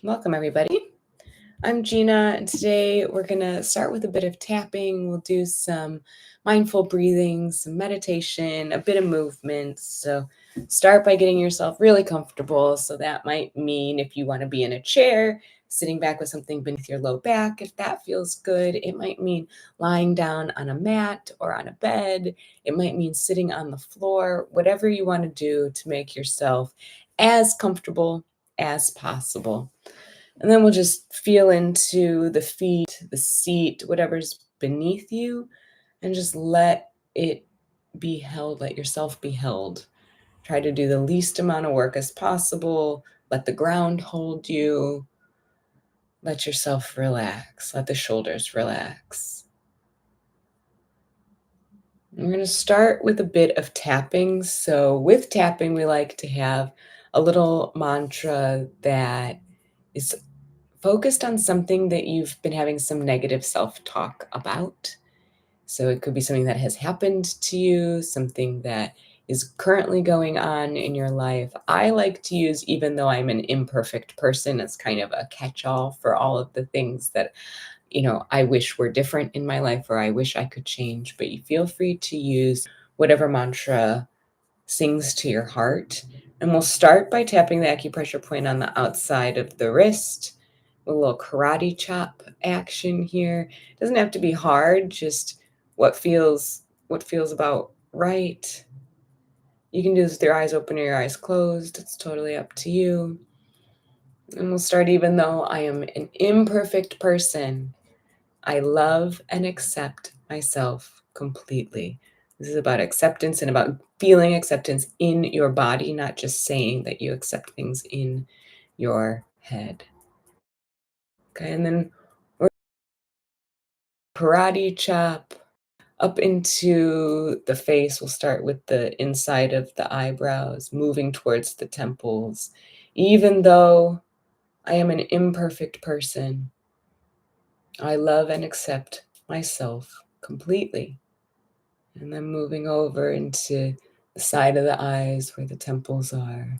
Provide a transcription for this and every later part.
Welcome, everybody. I'm Gina, and today we're going to start with a bit of tapping. We'll do some mindful breathing, some meditation, a bit of movement. So, start by getting yourself really comfortable. So, that might mean if you want to be in a chair, sitting back with something beneath your low back, if that feels good. It might mean lying down on a mat or on a bed. It might mean sitting on the floor, whatever you want to do to make yourself as comfortable as possible. And then we'll just feel into the feet, the seat, whatever's beneath you, and just let it be held, let yourself be held. Try to do the least amount of work as possible. Let the ground hold you. Let yourself relax. Let the shoulders relax. We're going to start with a bit of tapping. So, with tapping, we like to have a little mantra that is focused on something that you've been having some negative self-talk about. So it could be something that has happened to you, something that is currently going on in your life. I like to use even though I'm an imperfect person as kind of a catch-all for all of the things that, I wish were different in my life or I wish I could change. But you feel free to use whatever mantra sings to your heart. And we'll start by tapping the acupressure point on the outside of the wrist. A little karate chop action here. It doesn't have to be hard, just what feels about right. You can do this with your eyes open or your eyes closed. It's totally up to you. And we'll start even though I am an imperfect person. I love and accept myself completely. This is about acceptance and about feeling acceptance in your body, not just saying that you accept things in your head. Okay, and then we're karate chop up into the face. We'll start with the inside of the eyebrows, moving towards the temples. Even though I am an imperfect person, I love and accept myself completely. And then moving over into the side of the eyes where the temples are.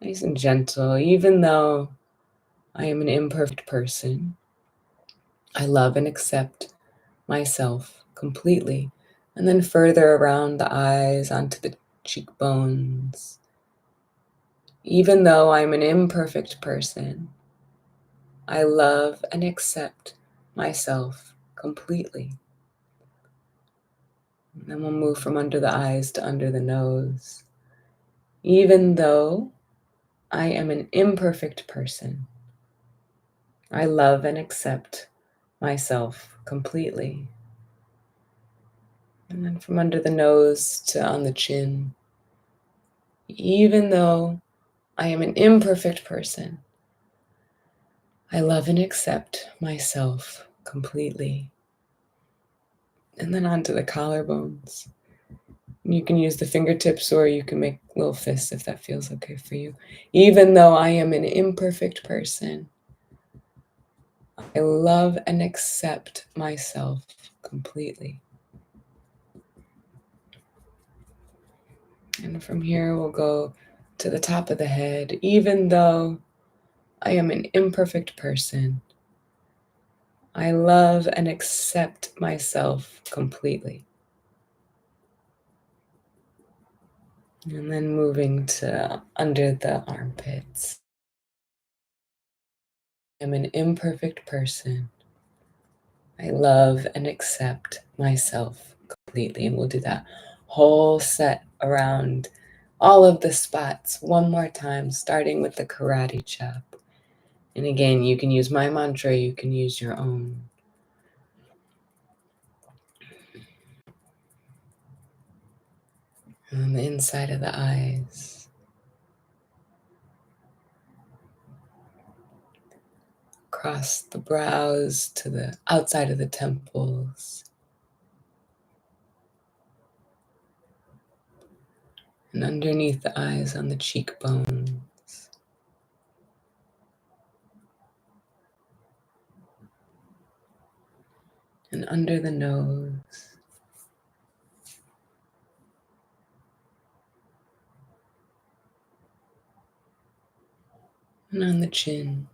Nice and gentle. Even though I am an imperfect person, I love and accept myself completely. And then further around the eyes onto the cheekbones. Even though I'm an imperfect person, I love and accept myself completely. And then we'll move from under the eyes to under the nose. Even though I am an imperfect person, I love and accept myself completely. And then from under the nose to on the chin. Even though I am an imperfect person, I love and accept myself completely. And then onto the collarbones. You can use the fingertips or you can make little fists if that feels okay for you. Even though I am an imperfect person, I love and accept myself completely. And from here, we'll go to the top of the head. Even though I am an imperfect person, I love and accept myself completely. And then moving to under the armpits. I'm an imperfect person. I love and accept myself completely. And we'll do that whole set around all of the spots one more time, starting with the karate chop. And again, you can use my mantra, you can use your own. And on the inside of the eyes. Across the brows to the outside of the temples. And underneath the eyes on the cheekbones. And under the nose. And on the chin.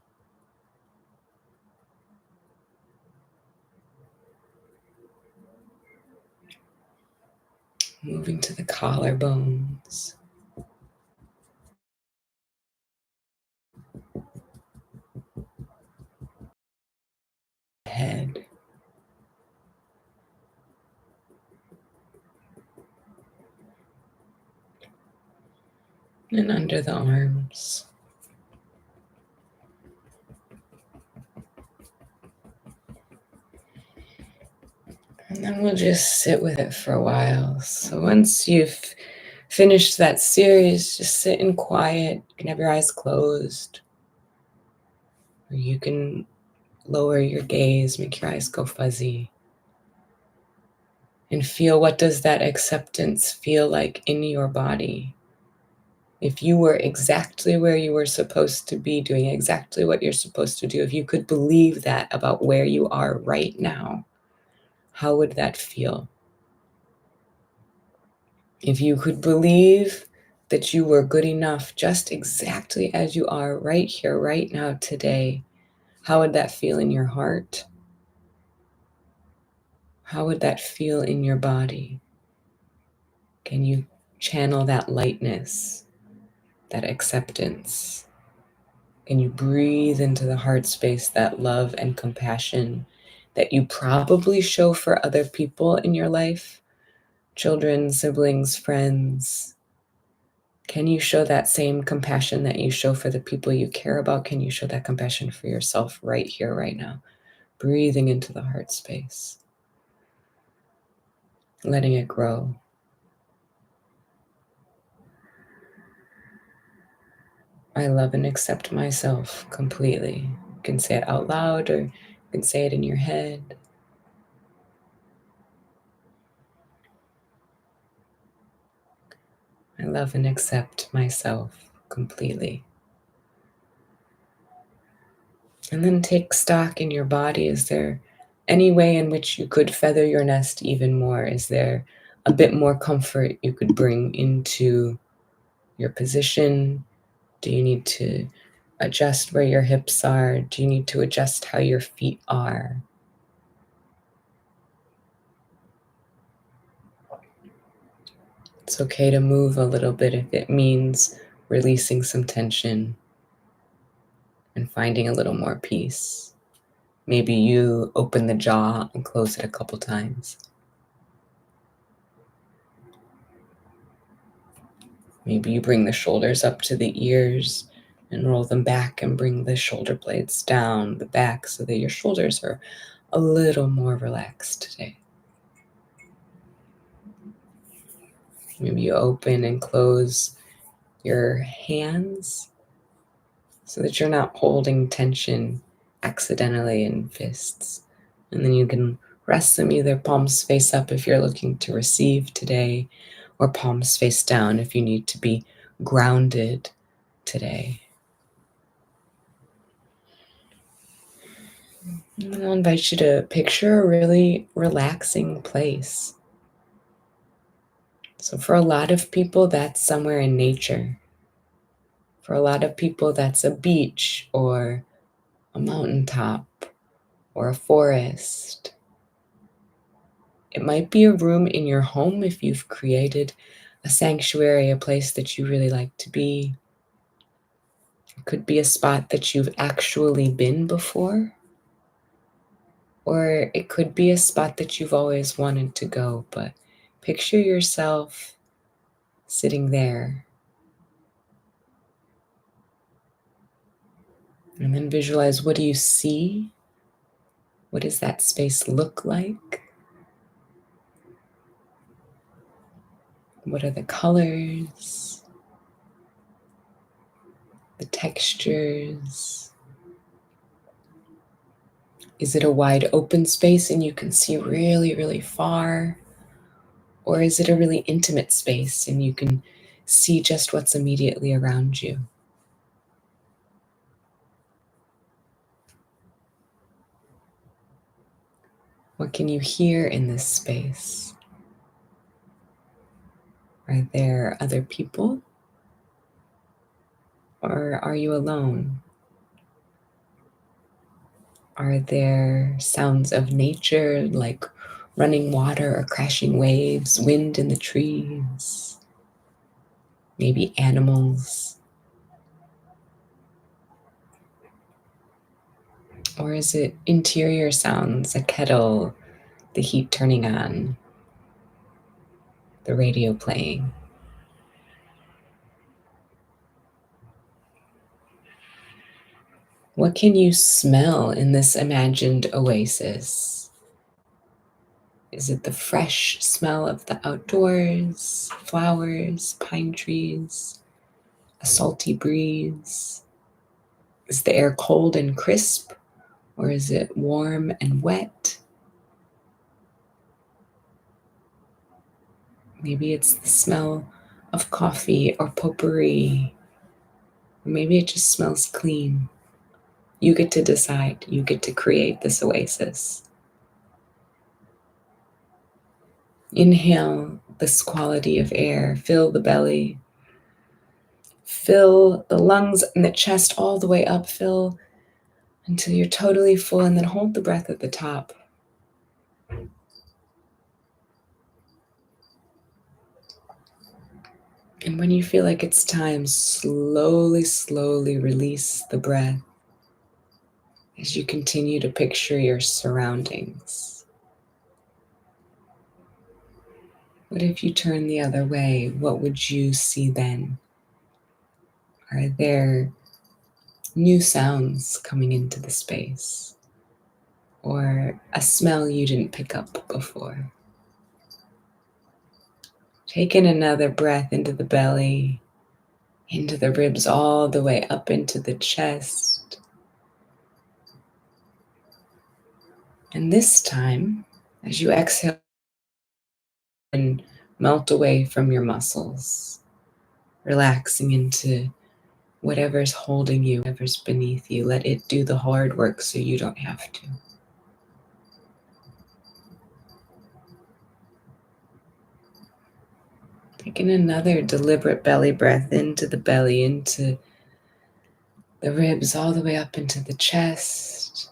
moving to the collarbones, head, and under the arms. And then we'll just sit with it for a while. So once you've finished that series, just sit in quiet. You can have your eyes closed, or you can lower your gaze, make your eyes go fuzzy, and feel, what does that acceptance feel like in your body? If you were exactly where you were supposed to be, doing exactly what you're supposed to do, if you could believe that about where you are right now, how would that feel? If you could believe that you were good enough just exactly as you are right here, right now, today, how would that feel in your heart? How would that feel in your body? Can you channel that lightness, that acceptance? Can you breathe into the heart space that love and compassion that you probably show for other people in your life? Children, siblings, friends. Can you show that same compassion that you show for the people you care about? Can you show that compassion for yourself right here, right now? Breathing into the heart space, letting it grow. I love and accept myself completely. You can say it out loud, or you can say it in your head. I love and accept myself completely. And then take stock in your body. Is there any way in which you could feather your nest even more? Is there a bit more comfort you could bring into your position? Do you need to adjust where your hips are? Do you need to adjust how your feet are? It's okay to move a little bit if it means releasing some tension and finding a little more peace. Maybe you open the jaw and close it a couple times. Maybe you bring the shoulders up to the ears and roll them back and bring the shoulder blades down the back so that your shoulders are a little more relaxed today. Maybe you open and close your hands so that you're not holding tension accidentally in fists. And then you can rest them either palms face up if you're looking to receive today, or palms face down if you need to be grounded today. And then I'll invite you to picture a really relaxing place. So for a lot of people, that's somewhere in nature. For a lot of people, that's a beach or a mountaintop or a forest. It might be a room in your home if you've created a sanctuary, a place that you really like to be. It could be a spot that you've actually been before, or it could be a spot that you've always wanted to go, but picture yourself sitting there. And then visualize, what do you see? What does that space look like? What are the colors, the textures? Is it a wide open space and you can see really, really far? Or is it a really intimate space and you can see just what's immediately around you? What can you hear in this space? Are there other people? Or are you alone? Are there sounds of nature like running water or crashing waves, wind in the trees, maybe animals? Or is it interior sounds, a kettle, the heat turning on, the radio playing? What can you smell in this imagined oasis? Is it the fresh smell of the outdoors, flowers, pine trees, a salty breeze? Is the air cold and crisp, or is it warm and wet? Maybe it's the smell of coffee or potpourri. Or maybe it just smells clean. You get to decide. You get to create this oasis. Inhale this quality of air. Fill the belly. Fill the lungs and the chest all the way up. Fill until you're totally full, and then hold the breath at the top. And when you feel like it's time, slowly, slowly release the breath as you continue to picture your surroundings. What if you turn the other way? What would you see then? Are there new sounds coming into the space? Or a smell you didn't pick up before? Take in another breath into the belly, into the ribs, all the way up into the chest. And this time, as you exhale and melt away from your muscles, relaxing into whatever's holding you, whatever's beneath you, let it do the hard work so you don't have to. Taking another deliberate belly breath into the belly, into the ribs, all the way up into the chest.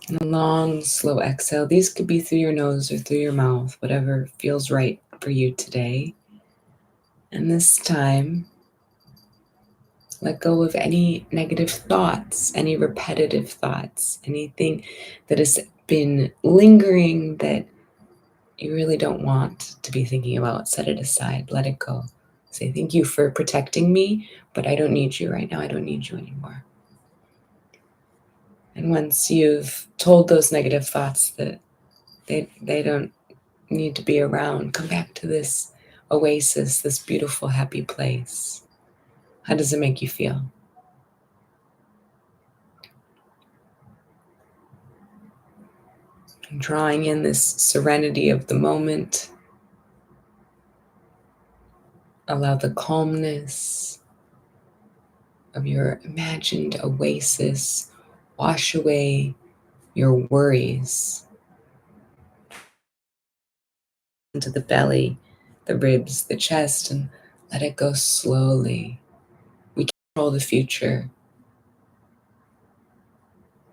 And a long, slow exhale. These could be through your nose or through your mouth, whatever feels right for you today. And this time, let go of any negative thoughts, any repetitive thoughts, anything that has been lingering that you really don't want to be thinking about. Set it aside, let it go. Say, thank you for protecting me, but I don't need you right now. I don't need you anymore. And once you've told those negative thoughts that they don't need to be around, come back to this oasis, this beautiful, happy place. How does it make you feel? And drawing in this serenity of the moment. Allow the calmness of your imagined oasis wash away your worries into the belly, the ribs, the chest, and let it go slowly. We can't control the future.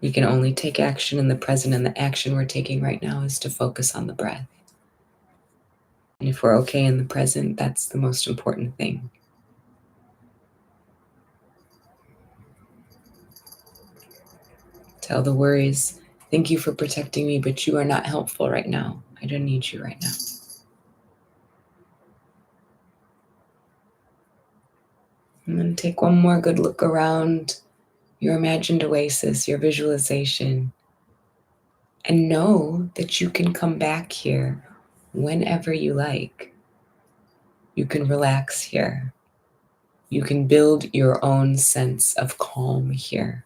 We can only take action in the present, and the action we're taking right now is to focus on the breath. And if we're okay in the present, that's the most important thing. Tell the worries, thank you for protecting me, but you are not helpful right now. I don't need you right now. And then take one more good look around your imagined oasis, your visualization, and know that you can come back here whenever you like. You can relax here. You can build your own sense of calm here.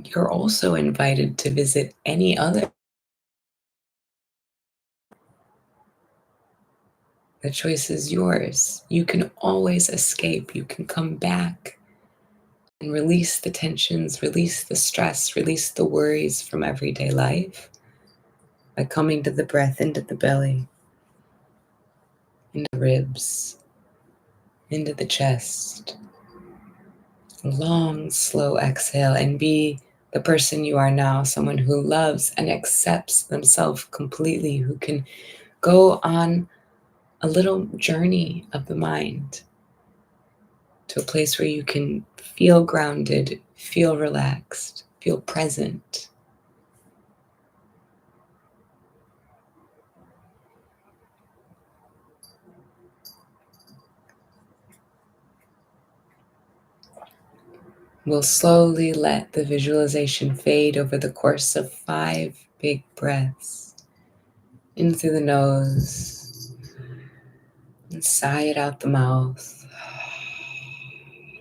You're also invited to visit any other. The choice is yours. You can always escape. You can come back and release the tensions, release the stress, release the worries from everyday life by coming to the breath, into the belly, into the ribs, into the chest. long, slow exhale and be the person you are now, someone who loves and accepts themselves completely, who can go on a little journey of the mind to a place where you can feel grounded, feel relaxed, feel present. We'll slowly let the visualization fade over the course of 5 big breaths in through the nose and sigh it out the mouth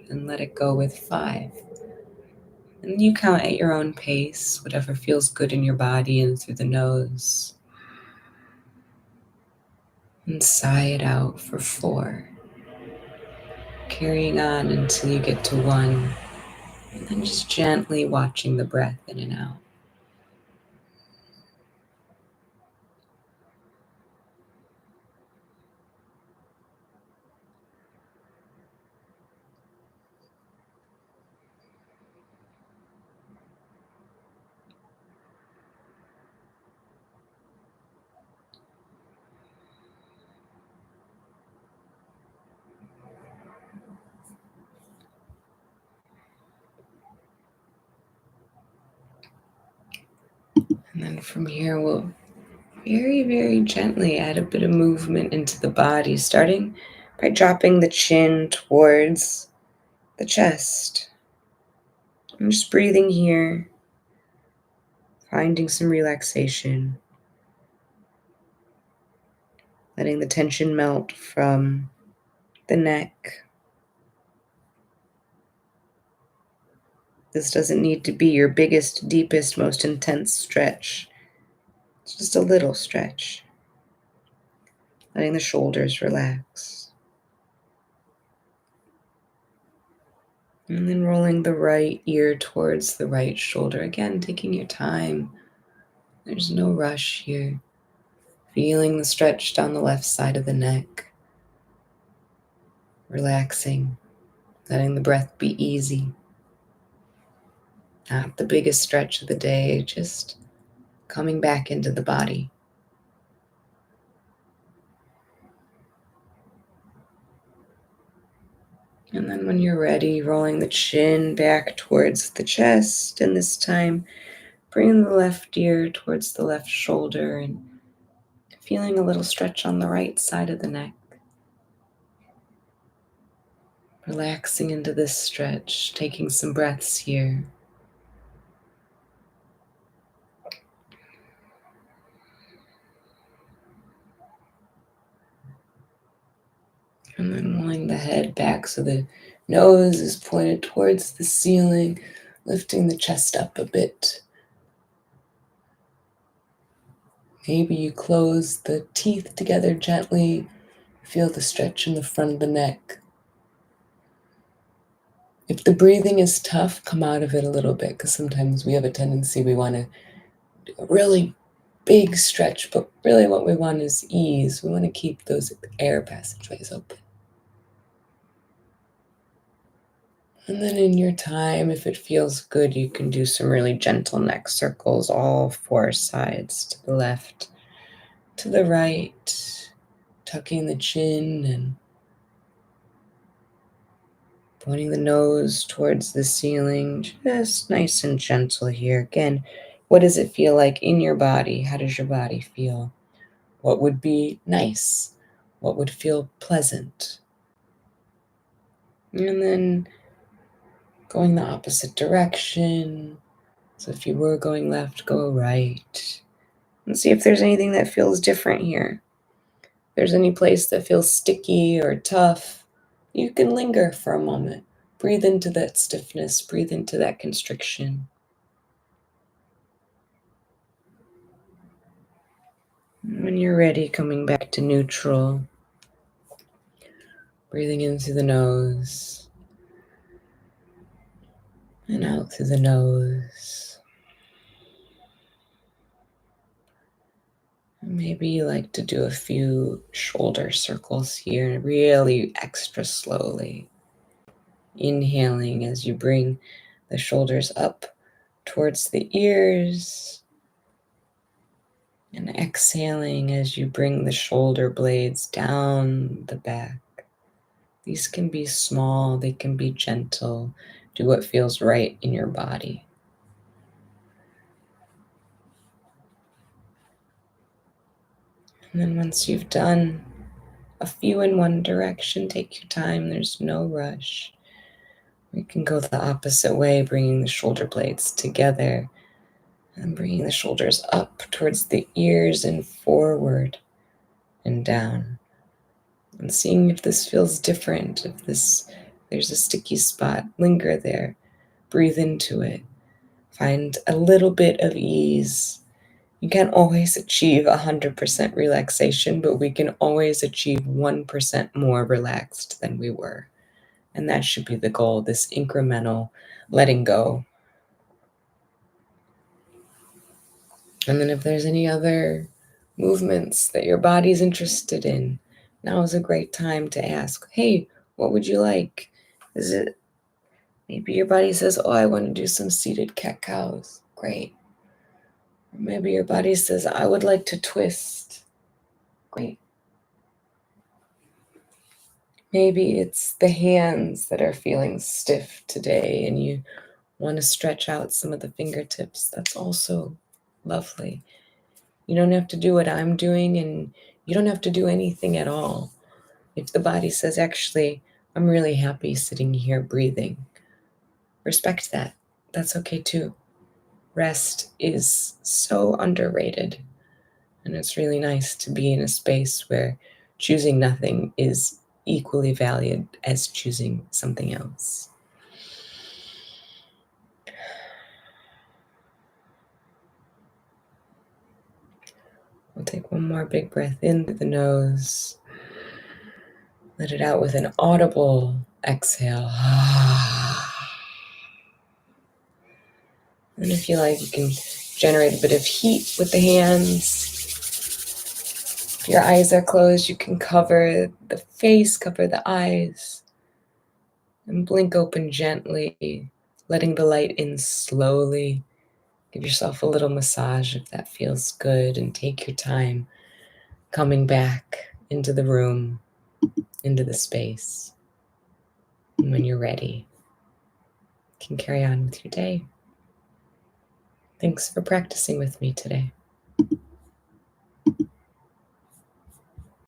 and let it go with 5. And you count at your own pace, whatever feels good in your body in through the nose. And sigh it out for 4. Carrying on until you get to 1. And then just gently watching the breath in and out. And then from here, we'll very, very gently add a bit of movement into the body, starting by dropping the chin towards the chest. I'm just breathing here, finding some relaxation, letting the tension melt from the neck. This doesn't need to be your biggest, deepest, most intense stretch. It's just a little stretch. Letting the shoulders relax. And then rolling the right ear towards the right shoulder. Again, taking your time. There's no rush here. Feeling the stretch down the left side of the neck. Relaxing. Letting the breath be easy. Not the biggest stretch of the day, just coming back into the body. And then when you're ready, rolling the chin back towards the chest, and this time bringing the left ear towards the left shoulder and feeling a little stretch on the right side of the neck. Relaxing into this stretch, taking some breaths here. And then rolling the head back so the nose is pointed towards the ceiling, lifting the chest up a bit. Maybe you close the teeth together gently, feel the stretch in the front of the neck. If the breathing is tough, come out of it a little bit, because sometimes we have a tendency, we want to do a really big stretch, but really what we want is ease. We want to keep those air passageways open. And then in your time, if it feels good, you can do some really gentle neck circles, all 4 sides, to the left, to the right, tucking the chin and pointing the nose towards the ceiling, just nice and gentle here. Again, what does it feel like in your body? How does your body feel? What would be nice? What would feel pleasant? And then going the opposite direction. So if you were going left, go right. And see if there's anything that feels different here. If there's any place that feels sticky or tough, you can linger for a moment. Breathe into that stiffness, breathe into that constriction. And when you're ready, coming back to neutral, breathing in through the nose and out through the nose. Maybe you like to do a few shoulder circles here, really extra slowly. Inhaling as you bring the shoulders up towards the ears, and exhaling as you bring the shoulder blades down the back. These can be small, they can be gentle. Do what feels right in your body. And then once you've done a few in one direction, take your time, there's no rush. We can go the opposite way, bringing the shoulder blades together and bringing the shoulders up towards the ears and forward and down. And seeing if this feels different, if there's a sticky spot, linger there, breathe into it. Find a little bit of ease. You can't always achieve 100% relaxation, but we can always achieve 1% more relaxed than we were. And that should be the goal, this incremental letting go. And then if there's any other movements that your body's interested in, now is a great time to ask, hey, what would you like? Is it, maybe your body says, oh, I want to do some seated cat-cows. Great. Or maybe your body says, I would like to twist. Great. Maybe it's the hands that are feeling stiff today and you want to stretch out some of the fingertips. That's also lovely. You don't have to do what I'm doing, and you don't have to do anything at all. If the body says, actually, I'm really happy sitting here breathing, respect that. That's okay too. Rest is so underrated, and it's really nice to be in a space where choosing nothing is equally valued as choosing something else. We'll take one more big breath in through the nose. Let it out with an audible exhale. And if you like, you can generate a bit of heat with the hands. If your eyes are closed, you can cover the face, cover the eyes, and blink open gently, letting the light in slowly. Give yourself a little massage if that feels good, and take your time coming back into the room, into the space. And when you're ready, you can carry on with your day. Thanks for practicing with me today.